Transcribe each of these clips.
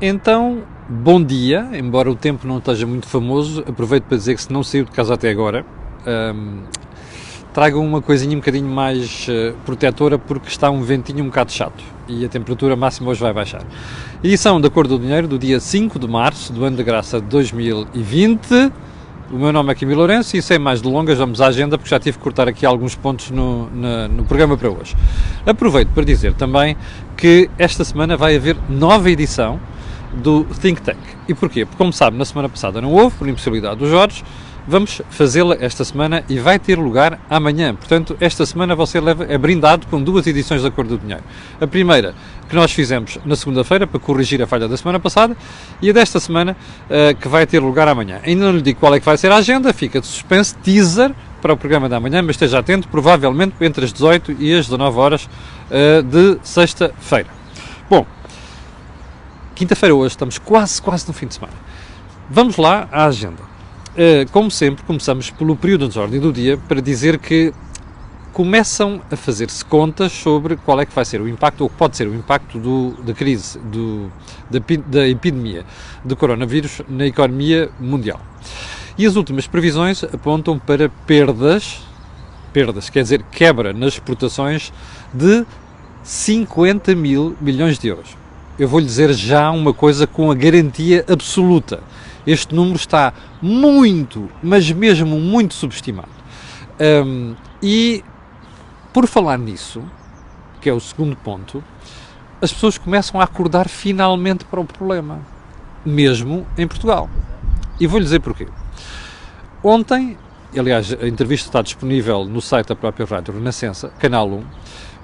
Então, bom dia, embora o tempo não esteja muito famoso, aproveito para dizer que se não saiu de casa até agora, tragam uma coisinha um bocadinho mais protetora porque está um ventinho um bocado chato e a temperatura máxima hoje vai baixar. Edição da Cor do Dinheiro do dia 5 de março do ano de graça de 2020. O meu nome é Camilo Lourenço e sem mais delongas vamos à agenda porque já tive que cortar aqui alguns pontos no programa para hoje. Aproveito para dizer também que esta semana vai haver nova edição do Think Tank. E porquê? Porque, como sabe, na semana passada não houve, por impossibilidade do Jorge, vamos fazê-la esta semana e vai ter lugar amanhã. Portanto, esta semana você é brindado com duas edições da Cor do Dinheiro. A primeira, que nós fizemos na segunda-feira, para corrigir a falha da semana passada, e a desta semana, que vai ter lugar amanhã. Ainda não lhe digo qual é que vai ser a agenda, fica de suspense, teaser, para o programa da manhã, mas esteja atento, provavelmente entre as 18 e as 19 horas de sexta-feira. Bom, quinta-feira hoje, estamos quase no fim de semana. Vamos lá à agenda. Como sempre, começamos pelo período de ordem do dia para dizer que começam a fazer-se contas sobre qual é que vai ser o impacto, ou pode ser o impacto da crise, da epidemia de coronavírus na economia mundial. E as últimas previsões apontam para perdas, quer dizer, quebra nas exportações de 50 mil milhões de euros. Eu vou-lhe dizer já uma coisa com a garantia absoluta. Este número está muito, mas mesmo muito subestimado. E, por falar nisso, que é o segundo ponto, as pessoas começam a acordar finalmente para o problema, mesmo em Portugal. E vou-lhe dizer porquê. Ontem, aliás, a entrevista está disponível no site da própria Rádio Renascença, Canal 1,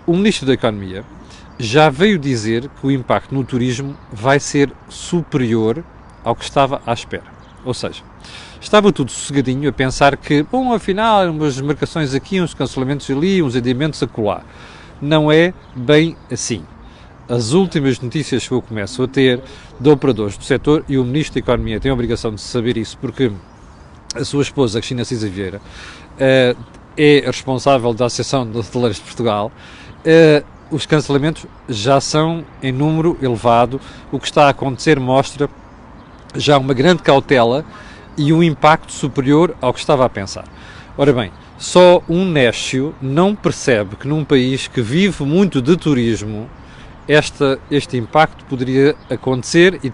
o Ministro da Economia já veio dizer que o impacto no turismo vai ser superior ao que estava à espera. Ou seja, estava tudo sossegadinho a pensar que, bom, afinal, umas marcações aqui, uns cancelamentos ali, uns adiamentos acolá. Não é bem assim. As últimas notícias que eu começo a ter de operadores do setor, e o Ministro da Economia tem a obrigação de saber isso, porque a sua esposa, Cristina Cisa Vieira, é responsável da Associação de Hoteleiros de Portugal. Os cancelamentos já são em número elevado. O que está a acontecer mostra já uma grande cautela e um impacto superior ao que estava a pensar. Ora bem, só um néscio não percebe que num país que vive muito de turismo este impacto poderia acontecer e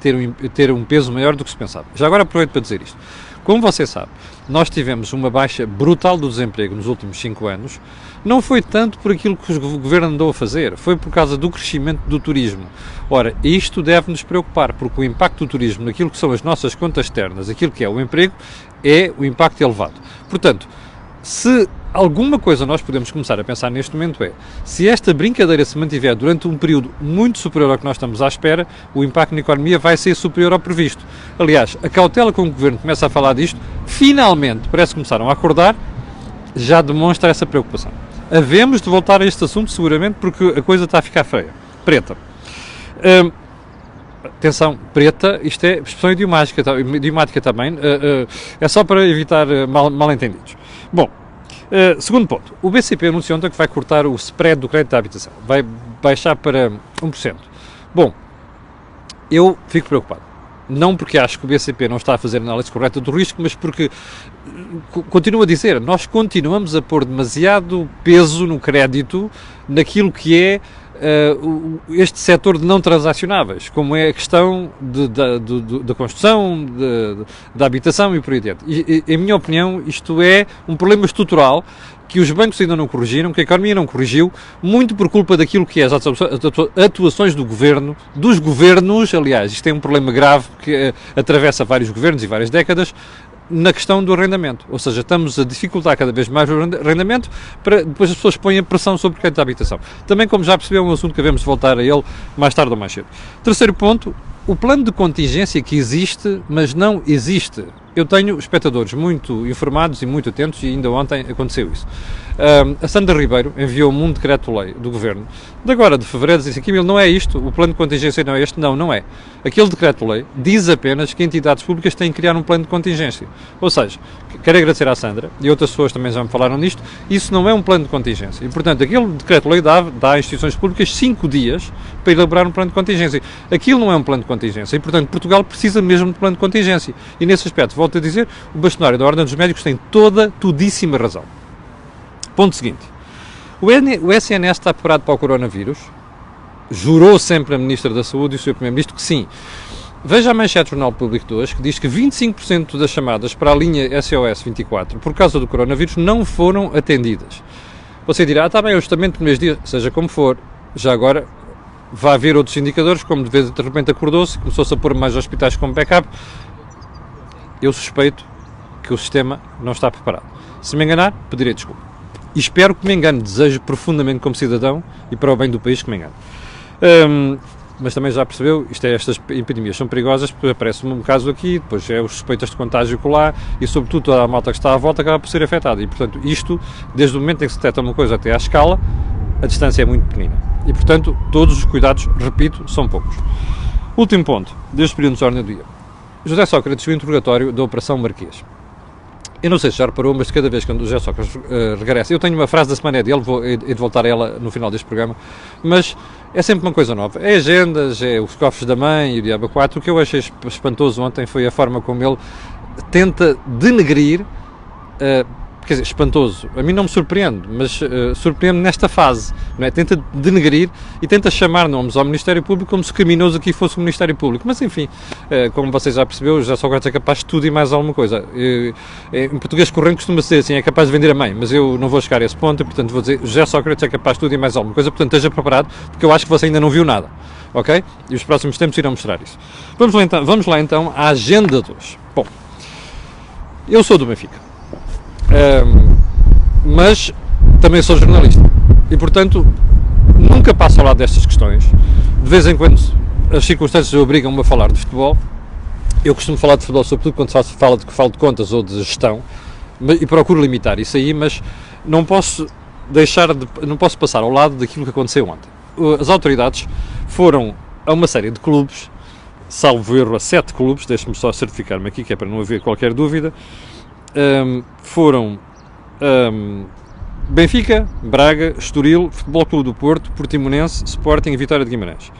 ter um peso maior do que se pensava. Já agora aproveito para dizer isto. Como você sabe, nós tivemos uma baixa brutal do desemprego nos últimos 5 anos. Não foi tanto por aquilo que o Governo andou a fazer, foi por causa do crescimento do turismo. Ora, isto deve-nos preocupar, porque o impacto do turismo naquilo que são as nossas contas externas, aquilo que é o emprego, é o impacto elevado. Portanto, se alguma coisa nós podemos começar a pensar neste momento se esta brincadeira se mantiver durante um período muito superior ao que nós estamos à espera, o impacto na economia vai ser superior ao previsto. Aliás, a cautela com que o Governo começa a falar disto, finalmente, parece que começaram a acordar, já demonstra essa preocupação. Havemos de voltar a este assunto seguramente porque a coisa está a ficar feia. Preta. Atenção, preta, isto é expressão idiomática também, é só para evitar mal-entendidos. Bom, segundo ponto, o BCP anunciou ontem que vai cortar o spread do crédito à habitação, vai baixar para 1%. Bom, eu fico preocupado. Não porque acho que o BCP não está a fazer análise correta do risco, mas porque, continuo a dizer, nós continuamos a pôr demasiado peso no crédito naquilo que é este setor de não transacionáveis, como é a questão da construção, da habitação e por aí dentro. E, em minha opinião, isto é um problema estrutural que os bancos ainda não corrigiram, que a economia não corrigiu, muito por culpa daquilo que é as atuações do Governo, dos governos, aliás, isto é um problema grave que atravessa vários governos e várias décadas, na questão do arrendamento, ou seja, estamos a dificultar cada vez mais o arrendamento para depois as pessoas põem a pressão sobre o crédito da habitação. Também, como já percebeu, é um assunto que devemos voltar a ele mais tarde ou mais cedo. Terceiro ponto, o plano de contingência que existe, mas não existe. eu tenho espectadores muito informados e muito atentos, e ainda ontem aconteceu isso. A Sandra Ribeiro enviou-me um decreto-lei do Governo, de agora, de fevereiro, disse aqui, não é isto, o plano de contingência não é este, não é. Aquele decreto-lei diz apenas que entidades públicas têm que criar um plano de contingência. Ou seja, quero agradecer à Sandra, e outras pessoas também já me falaram nisto, isso não é um plano de contingência. E, portanto, aquele decreto-lei dá a instituições públicas 5 dias para elaborar um plano de contingência. Aquilo não é um plano de contingência, e, portanto, Portugal precisa mesmo de plano de contingência. E, nesse aspecto, volto a dizer, o bastonário da Ordem dos Médicos tem todíssima razão. Ponto seguinte. O SNS está preparado para o coronavírus? Jurou sempre a Ministra da Saúde e o Sr. Primeiro-Ministro que sim. Veja a manchete do Jornal Público de hoje, que diz que 25% das chamadas para a linha SOS 24, por causa do coronavírus, não foram atendidas. Você dirá, está bem, o ajustamento de primeiros dias, seja como for, já agora vai haver outros indicadores, como de repente acordou-se, começou-se a pôr mais hospitais como backup. Eu suspeito que o sistema não está preparado. Se me enganar, pedirei desculpa. E espero que me engane, desejo profundamente como cidadão e para o bem do país que me engane. Mas também já percebeu, estas epidemias são perigosas porque aparece um caso aqui, depois é os suspeitas de contágio lá e sobretudo toda a malta que está à volta acaba por ser afetada. E portanto isto, desde o momento em que se detecta uma coisa até à escala, a distância é muito pequenina. E portanto todos os cuidados, repito, são poucos. Último ponto, desde o período de ordem do dia. José Sócrates, o interrogatório da Operação Marquês. Eu não sei se já reparou, mas cada vez que o José Sócrates regressa, eu tenho uma frase da semana dele, vou de voltar a ela no final deste programa, mas é sempre uma coisa nova. É agendas, é os cofres da mãe e o Diabo 4. O que eu achei espantoso ontem foi a forma como ele tenta denegrir, quer dizer, espantoso. A mim não me surpreende, mas surpreende nesta fase. Não é? Tenta denegrir e tenta chamar nomes ao Ministério Público como se o criminoso aqui fosse o Ministério Público. Mas enfim, como vocês já perceberam, já Sócrates é capaz de tudo e mais alguma coisa. Em português corrente costuma ser assim, é capaz de vender a mãe, mas eu não vou chegar a esse ponto, e, portanto vou dizer, José Sócrates é capaz de tudo e mais alguma coisa, portanto esteja preparado, porque eu acho que você ainda não viu nada. Ok? E os próximos tempos irão mostrar isso. Vamos lá então à agenda de hoje. Bom, eu sou do Benfica. Mas também sou jornalista e, portanto, nunca passo ao lado destas questões. De vez em quando as circunstâncias obrigam-me a falar de futebol. Eu costumo falar de futebol sobretudo quando falo de contas ou de gestão, e procuro limitar isso aí, mas não posso passar ao lado daquilo que aconteceu ontem. As autoridades foram a uma série de clubes, salvo erro a 7 clubes, deixe-me só certificar-me aqui que é para não haver qualquer dúvida. Foram Benfica, Braga, Estoril, Futebol Clube do Porto, Portimonense, Sporting e Vitória de Guimarães.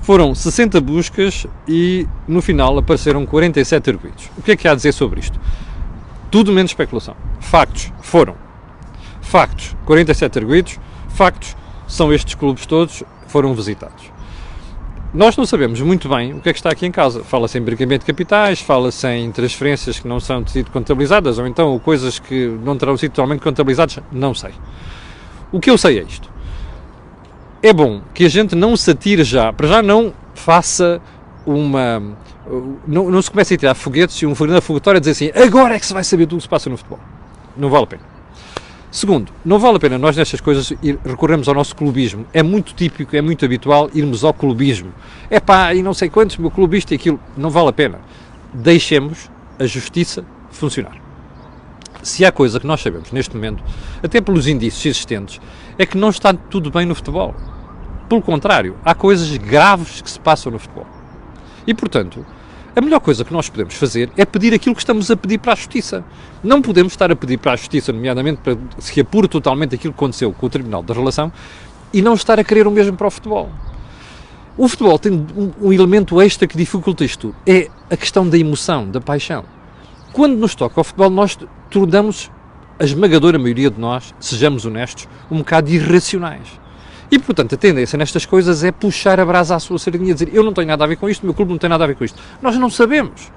Foram 60 buscas e no final apareceram 47 arguidos. O que é que há a dizer sobre isto? Tudo menos especulação. Factos foram. Factos, 47 arguidos. Factos, são estes clubes todos que foram visitados. Nós não sabemos muito bem o que é que está aqui em causa. Fala-se em branqueamento de capitais, fala-se em transferências que não são sido contabilizadas, ou então coisas que não terão sido totalmente contabilizadas, não sei. O que eu sei é isto. É bom que a gente não se atire já, para já não faça uma... Não se comece a tirar foguetes e um foguetório a dizer assim, agora é que se vai saber tudo o que se passa no futebol. Não vale a pena. Segundo, não vale a pena nós nestas coisas recorrermos ao nosso clubismo. É muito típico, é muito habitual irmos ao clubismo. É pá, e não sei quantos, meu clubista e aquilo. Não vale a pena. Deixemos a justiça funcionar. Se há coisa que nós sabemos neste momento, até pelos indícios existentes, é que não está tudo bem no futebol. Pelo contrário, há coisas graves que se passam no futebol. E, portanto, a melhor coisa que nós podemos fazer é pedir aquilo que estamos a pedir para a Justiça. Não podemos estar a pedir para a Justiça, nomeadamente para que se apure totalmente aquilo que aconteceu com o Tribunal da Relação, e não estar a querer o mesmo para o futebol. O futebol tem um elemento extra que dificulta isto, é a questão da emoção, da paixão. Quando nos toca ao futebol, nós tornamos, a esmagadora maioria de nós, sejamos honestos, um bocado irracionais. E, portanto, a tendência nestas coisas é puxar a brasa à sua sardinha e dizer eu não tenho nada a ver com isto, o meu clube não tem nada a ver com isto. Nós não sabemos.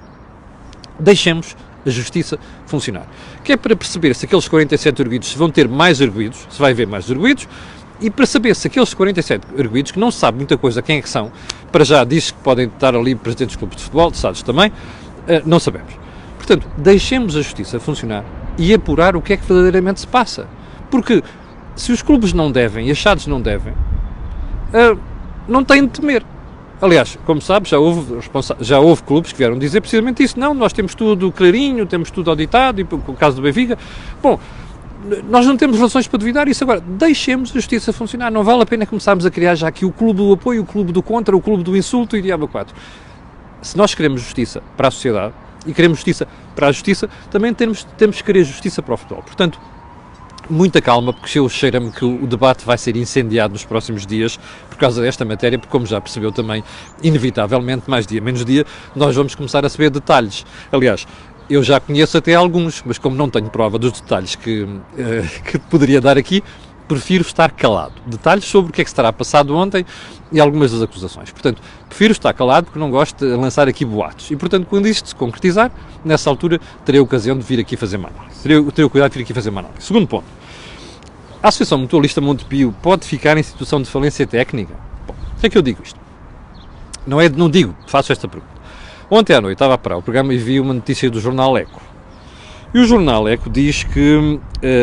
Deixemos a justiça funcionar. Que é para perceber se aqueles 47 arguidos se vão ter mais arguidos, se vai haver mais arguidos, e para saber se aqueles 47 arguidos, que não se sabe muita coisa quem é que são, para já diz que podem estar ali presidentes de clubes de futebol, de estados também, não sabemos. Portanto, deixemos a justiça funcionar e apurar o que é que verdadeiramente se passa. Porque se os clubes não devem e as SADs não devem, não têm de temer. Aliás, como sabes, já houve clubes que vieram dizer precisamente isso. Não, nós temos tudo clarinho, temos tudo auditado, e o caso do Benfica. Bom, nós não temos razões para duvidar isso. Agora, deixemos a justiça funcionar. Não vale a pena começarmos a criar já aqui o clube do apoio, o clube do contra, o clube do insulto e diabo 4. Se nós queremos justiça para a sociedade e queremos justiça para a justiça, também temos que querer justiça para o futebol. Portanto, muita calma, porque eu cheiro-me que o debate vai ser incendiado nos próximos dias por causa desta matéria, porque, como já percebeu também, inevitavelmente, mais dia menos dia, nós vamos começar a saber detalhes. Aliás, eu já conheço até alguns, mas como não tenho prova dos detalhes que poderia dar aqui, prefiro estar calado. Detalhes sobre o que é que se terá passado ontem e algumas das acusações. Portanto, prefiro estar calado porque não gosto de lançar aqui boatos. E, portanto, quando isto se concretizar, nessa altura terei a ocasião de vir aqui fazer uma análise. Terei o cuidado de vir aqui fazer uma análise. Segundo ponto. A Associação Mutualista Montepio pode ficar em situação de falência técnica? Bom, o que é que eu digo isto? Não digo, faço esta pergunta. Ontem à noite estava a parar o programa e vi uma notícia do jornal Eco. E o jornal Eco diz que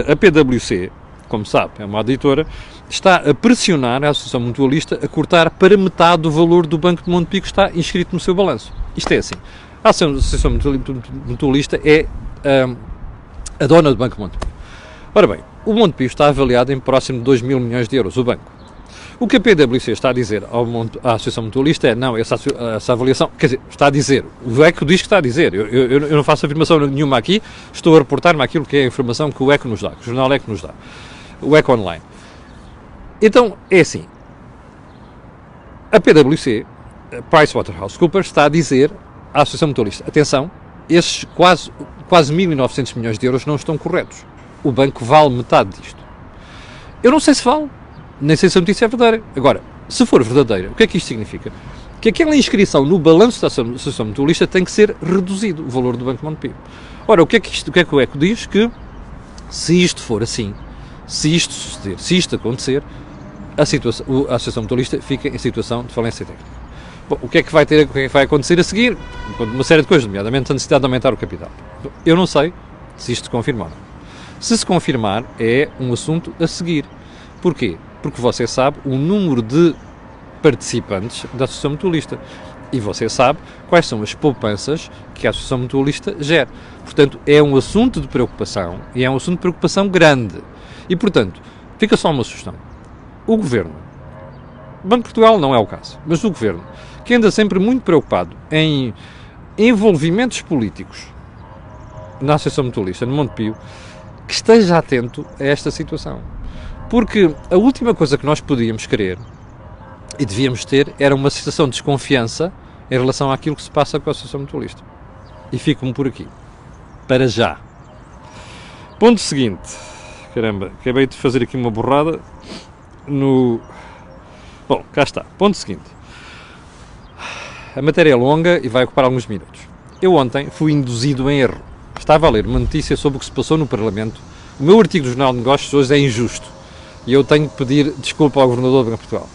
a PwC, como sabe, é uma editora, está a pressionar a Associação Mutualista a cortar para metade do valor do Banco de Montepio que está inscrito no seu balanço. Isto é assim, a Associação Mutualista é a dona do Banco de Montepio. Ora bem, o Montepio está avaliado em próximo de 2 mil milhões de euros, o banco. O que a PwC está a dizer à Associação Mutualista é, não, essa avaliação, quer dizer, está a dizer, o ECO diz que está a dizer, eu não faço afirmação nenhuma aqui, estou a reportar-me aquilo que é a informação que o ECO nos dá, que o jornal ECO nos dá, o ECO Online. Então, é assim, a PwC, a PricewaterhouseCoopers, está a dizer à Associação Mutualista, atenção, esses quase 1.900 milhões de euros não estão corretos. O banco vale metade disto. Eu não sei se vale, nem sei se a notícia é verdadeira. Agora, se for verdadeira, o que é que isto significa? Que aquela inscrição no balanço da Associação Mutualista tem que ser reduzido, o valor do Banco de Montepio. Ora, o que é que o ECO diz? Que se isto for assim, se isto suceder, se isto acontecer, a Associação Mutualista fica em situação de falência técnica. Bom, o que é que vai acontecer a seguir? Uma série de coisas, nomeadamente a necessidade de aumentar o capital. Eu não sei se isto se confirma ou não. Se se confirmar, é um assunto a seguir. Porquê? Porque você sabe o número de participantes da Associação Mutualista. E você sabe quais são as poupanças que a Associação Mutualista gera. Portanto, é um assunto de preocupação, e é um assunto de preocupação grande. E, portanto, fica só uma sugestão. O Governo, o Banco de Portugal não é o caso, mas o Governo, que anda sempre muito preocupado em envolvimentos políticos na Associação Mutualista, no Montepio, que esteja atento a esta situação. Porque a última coisa que nós podíamos querer e devíamos ter era uma situação de desconfiança em relação àquilo que se passa com a Associação Mutualista. E fico-me por aqui. Para já. Ponto seguinte. Caramba, acabei de fazer aqui uma borrada no... Bom, cá está. Ponto seguinte. A matéria é longa e vai ocupar alguns minutos. Eu ontem fui induzido em erro. Estava a ler uma notícia sobre o que se passou no Parlamento. O meu artigo do Jornal de Negócios hoje é injusto. E eu tenho que pedir desculpa ao Governador do Banco de Portugal.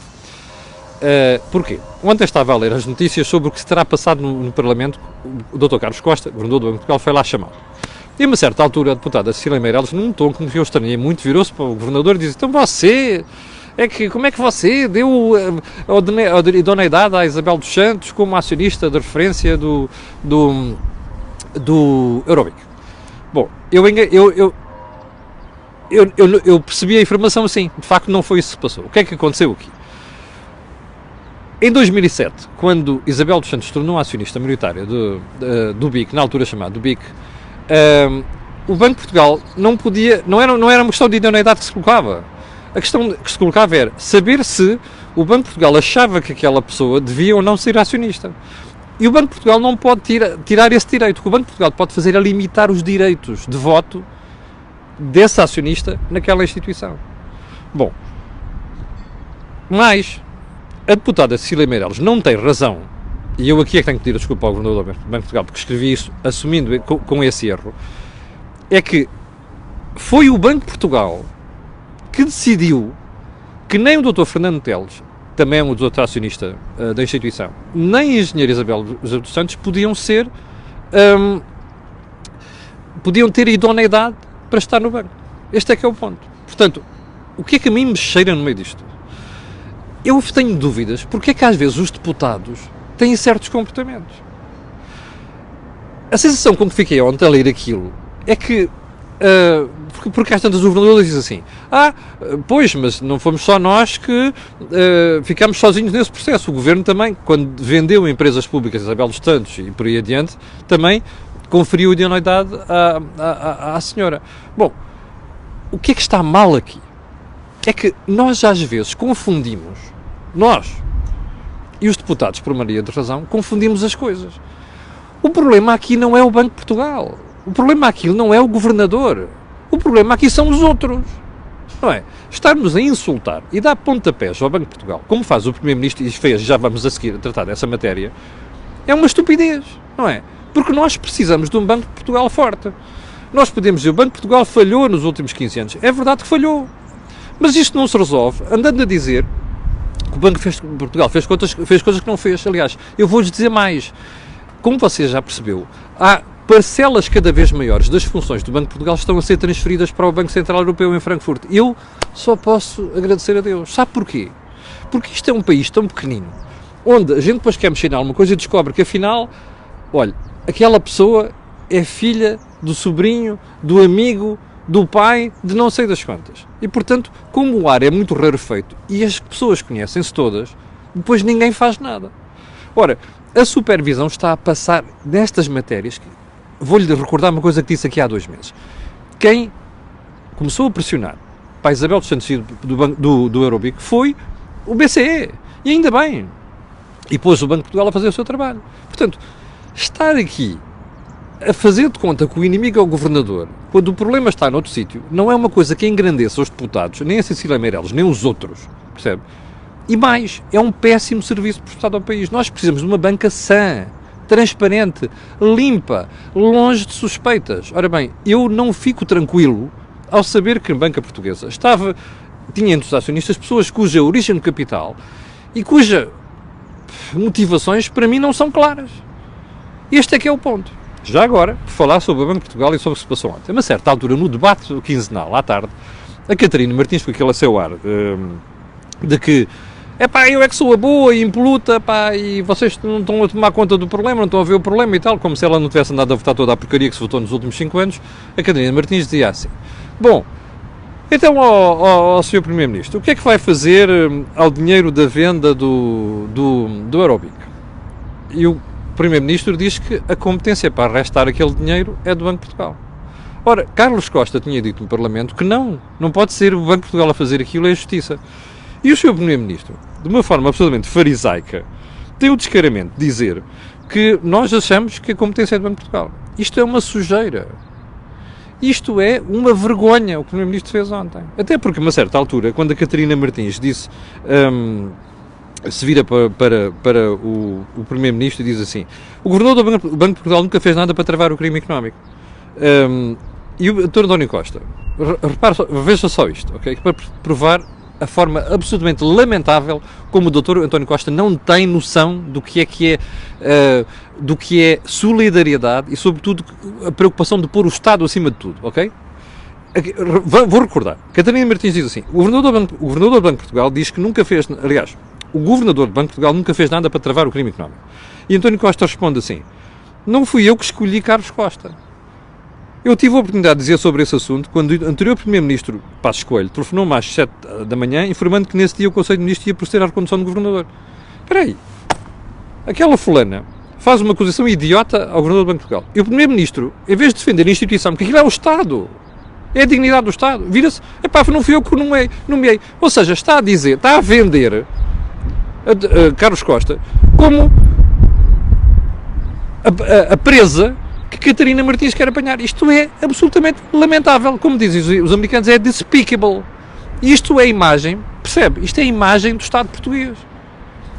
Porquê? Ontem estava a ler as notícias sobre o que se terá passado no Parlamento. O Dr. Carlos Costa, Governador do Banco de Portugal, foi lá chamar. E a uma certa altura, a deputada Cecília Meirelles, num tom que eu estranhei muito, virou-se para o Governador e disse: então você, como é que você deu a idoneidade à Isabel dos Santos como acionista de referência do Eurobic? Bom, eu percebi a informação assim, de facto não foi isso que se passou. O que é que aconteceu aqui? Em 2007, quando Isabel dos Santos se tornou acionista maioritária do BIC, na altura chamado do BIC, o Banco de Portugal não era uma questão de idoneidade que se colocava. A questão que se colocava era saber se o Banco de Portugal achava que aquela pessoa devia ou não ser acionista. E o Banco de Portugal não pode tirar esse direito. O que o Banco de Portugal pode fazer é limitar os direitos de voto desse acionista naquela instituição. Bom, mas a deputada Cecília Meirelles não tem razão, e eu aqui é que tenho que pedir desculpa ao Governador do Banco de Portugal, porque escrevi isso assumindo com esse erro, é que foi o Banco de Portugal que decidiu que nem o Dr. Fernando Teles, também é um outro acionista da instituição, nem a engenheira Isabel dos Santos podiam ter idoneidade para estar no banco. Este é que é o ponto. Portanto, o que é que a mim me cheira no meio disto? eu tenho dúvidas porque é que às vezes os deputados têm certos comportamentos. A sensação com que fiquei ontem a ler aquilo é que, porque às tantas o governador diz assim, pois, mas não fomos só nós que ficámos sozinhos nesse processo, o governo também, quando vendeu empresas públicas a Isabel dos Santos e por aí adiante, também conferiu idoneidade à senhora. Bom, o que é que está mal aqui? É que nós às vezes confundimos, nós e os deputados, por maioria de razão, confundimos as coisas. O problema aqui não é o Banco de Portugal. O problema aqui não é o governador. O problema aqui são os outros. Não é? Estarmos a insultar e dar pontapés ao Banco de Portugal, como faz o Primeiro-Ministro e fez, já vamos a seguir a tratar dessa matéria, é uma estupidez. Não é? Porque nós precisamos de um Banco de Portugal forte. Nós podemos dizer, o Banco de Portugal falhou nos últimos 15 anos. É verdade que falhou. Mas isto não se resolve andando a dizer que o Banco de Portugal fez coisas que não fez. Aliás, eu vou-lhes dizer mais. Como você já percebeu, há parcelas cada vez maiores das funções do Banco de Portugal que estão a ser transferidas para o Banco Central Europeu em Frankfurt. Eu só posso agradecer a Deus. Sabe porquê? Porque isto é um país tão pequenino, onde a gente depois quer mexer em alguma coisa e descobre que afinal, olha, aquela pessoa é filha do sobrinho, do amigo, do pai, de não sei das quantas. E, portanto, como o ar é muito rarefeito e as pessoas conhecem-se todas, depois ninguém faz nada. Ora, a supervisão está a passar nestas matérias. Vou-lhe recordar uma coisa que disse aqui há 2 meses. Quem começou a pressionar para a Isabel dos Santos do Eurobic foi o BCE. E ainda bem. E pôs o Banco de Portugal a fazer o seu trabalho. Portanto, estar aqui a fazer de conta que o inimigo é o governador, quando o problema está noutro sítio, não é uma coisa que engrandeça os deputados, nem a Cecília Meirelles, nem os outros, percebe? E mais, é um péssimo serviço prestado ao país. Nós precisamos de uma banca sã, transparente, limpa, longe de suspeitas. Ora bem, eu não fico tranquilo ao saber que a banca portuguesa tinha entre os acionistas pessoas cuja origem do capital e cuja motivações para mim não são claras. Este é que é o ponto. Já agora, por falar sobre o Banco de Portugal e sobre o que se passou ontem, a uma certa altura, no debate quinzenal, à tarde, a Catarina Martins, com aquele a seu ar, de que eu é que sou a boa e impoluta, e vocês não estão a tomar conta do problema, não estão a ver o problema e tal, como se ela não tivesse andado a votar toda a porcaria que se votou nos últimos 5 anos, a Catarina Martins dizia assim, bom, então ao Sr. Primeiro-Ministro, o que é que vai fazer ao dinheiro da venda do Eurobic? E o Primeiro-Ministro diz que a competência para arrestar aquele dinheiro é do Banco de Portugal. Ora, Carlos Costa tinha dito no Parlamento que não pode ser o Banco de Portugal a fazer aquilo, é a Justiça. E o Sr. Primeiro-Ministro, de uma forma absolutamente farisaica, tem o descaramento de dizer que nós achamos que a competência é do Banco de Portugal. Isto é uma sujeira. Isto é uma vergonha, o que o Primeiro-Ministro fez ontem. Até porque, a uma certa altura, quando a Catarina Martins disse, se vira para o Primeiro-Ministro e diz assim, o Governador do Banco de Portugal nunca fez nada para travar o crime económico. E o Dr. António Costa, veja só isto, ok? Para provar a forma absolutamente lamentável como o Dr. António Costa não tem noção do que é solidariedade e, sobretudo, a preocupação de pôr o Estado acima de tudo, ok? Vou recordar. Catarina Martins diz assim, o Governador do Banco de Portugal diz que nunca fez, aliás, o Governador do Banco de Portugal nunca fez nada para travar o crime económico. E António Costa responde assim, não fui eu que escolhi Carlos Costa. Eu tive a oportunidade de dizer sobre esse assunto quando o anterior Primeiro-Ministro, Passos Coelho, telefonou-me às 7 da manhã, informando que nesse dia o Conselho de Ministros ia proceder à recondução do Governador. Espera aí, aquela fulana faz uma acusação idiota ao Governador do Banco de Portugal. E o Primeiro-Ministro, em vez de defender a instituição, porque aquilo é o Estado, é a dignidade do Estado, vira-se, não fui eu que nomeei. Ou seja, está a vender a Carlos Costa como a presa que Catarina Martins quer apanhar. Isto é absolutamente lamentável. Como dizem os americanos, é despicable. Isto é a imagem, percebe? Isto é a imagem do Estado português.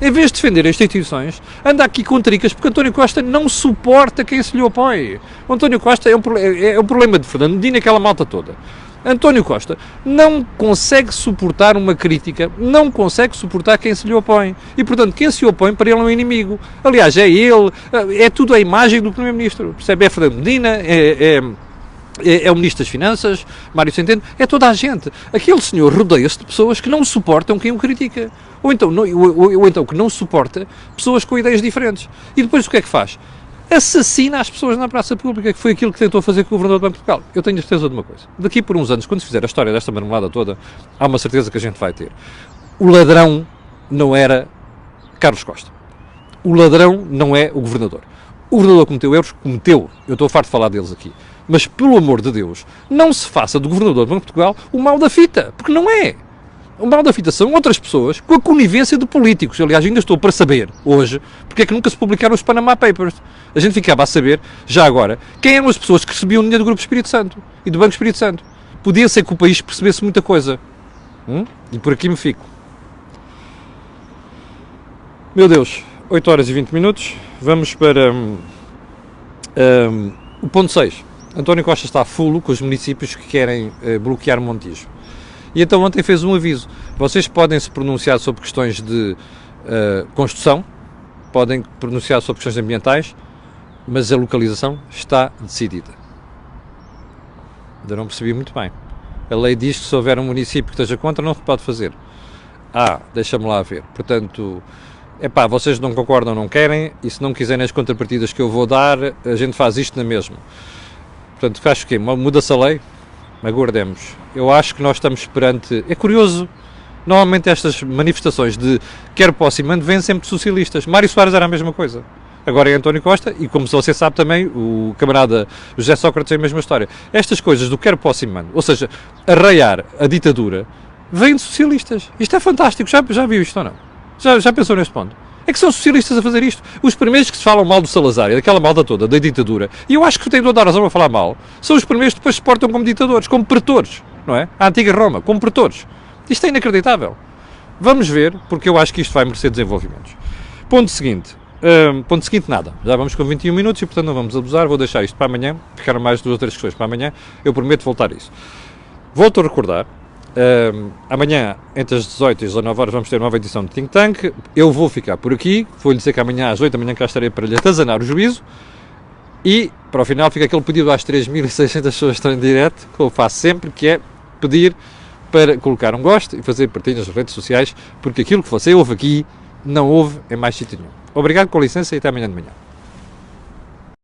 Em vez de defender as instituições, anda aqui com tricas, porque António Costa não suporta quem se lhe opõe. O António Costa é um problema de Fernando Medina, aquela malta toda. António Costa não consegue suportar uma crítica, não consegue suportar quem se lhe opõe. E, portanto, quem se opõe para ele é um inimigo. Aliás, é ele, é tudo a imagem do Primeiro-Ministro. Percebe? É Fernando Medina, é o Ministro das Finanças, Mário Centeno, é toda a gente. Aquele senhor rodeia-se de pessoas que não suportam quem o critica. Ou então que não suporta pessoas com ideias diferentes. E depois o que é que faz? Assassina as pessoas na praça pública, que foi aquilo que tentou fazer com o Governador do Banco de Portugal. Eu tenho certeza de uma coisa. Daqui por uns anos, quando se fizer a história desta marmelada toda, há uma certeza que a gente vai ter. O ladrão não era Carlos Costa. O ladrão não é o Governador. O Governador cometeu erros? Cometeu. Eu estou farto de falar deles aqui. Mas, pelo amor de Deus, não se faça do Governador do Banco de Portugal o mal da fita, porque não é. O mal da fita são outras pessoas com a conivência de políticos. Aliás, ainda estou para saber, hoje, porque é que nunca se publicaram os Panama Papers. A gente ficava a saber, já agora, quem eram as pessoas que recebiam dinheiro do Grupo Espírito Santo e do Banco Espírito Santo. Podia ser que o país percebesse muita coisa. E por aqui me fico. Meu Deus, 8 horas e 20 minutos. Vamos para o ponto 6. António Costa está a fulo com os municípios que querem bloquear Montijo. E então ontem fez um aviso. Vocês podem se pronunciar sobre questões de construção, podem pronunciar sobre questões ambientais, mas a localização está decidida. Ainda não percebi muito bem. A lei diz que se houver um município que esteja contra, não se pode fazer. Deixa-me lá ver. Portanto, vocês não concordam, não querem, e se não quiserem as contrapartidas que eu vou dar, a gente faz isto na mesma. Portanto, acho que muda-se a lei, aguardemos. Eu acho que nós estamos perante... É curioso, normalmente estas manifestações de quero posse e mando vêm sempre de socialistas. Mário Soares era a mesma coisa. Agora é António Costa e, como você sabe também, o camarada José Sócrates é a mesma história. Estas coisas do quero posse e mando, ou seja, arraiar a ditadura, vêm de socialistas. Isto é fantástico. Já viu isto ou não? Já pensou neste ponto? É que são socialistas a fazer isto. Os primeiros que se falam mal do Salazar e daquela malda toda, da ditadura, e eu acho que tem toda a razão a falar mal, são os primeiros que depois se portam como ditadores, como pretores, não é? A antiga Roma, como pretores. Isto é inacreditável. Vamos ver, porque eu acho que isto vai merecer desenvolvimentos. Ponto seguinte, nada. Já vamos com 21 minutos e, portanto, não vamos abusar. Vou deixar isto para amanhã. Ficaram mais 2 ou 3 questões para amanhã. Eu prometo voltar a isso. Volto a recordar. Amanhã, entre as 18 e as 19 horas, vamos ter uma nova edição de Think Tank. Eu vou ficar por aqui. Vou-lhe dizer que amanhã às 8 da manhã cá estarei para lhe atazanar o juízo. E, para o final, fica aquele pedido às 3.600 pessoas que estão em direto, que eu faço sempre, que é pedir para colocar um gosto e fazer partilhas nas redes sociais, porque aquilo que você ouve aqui, não ouve em mais sítio nenhum. Obrigado, com licença, e até amanhã de manhã.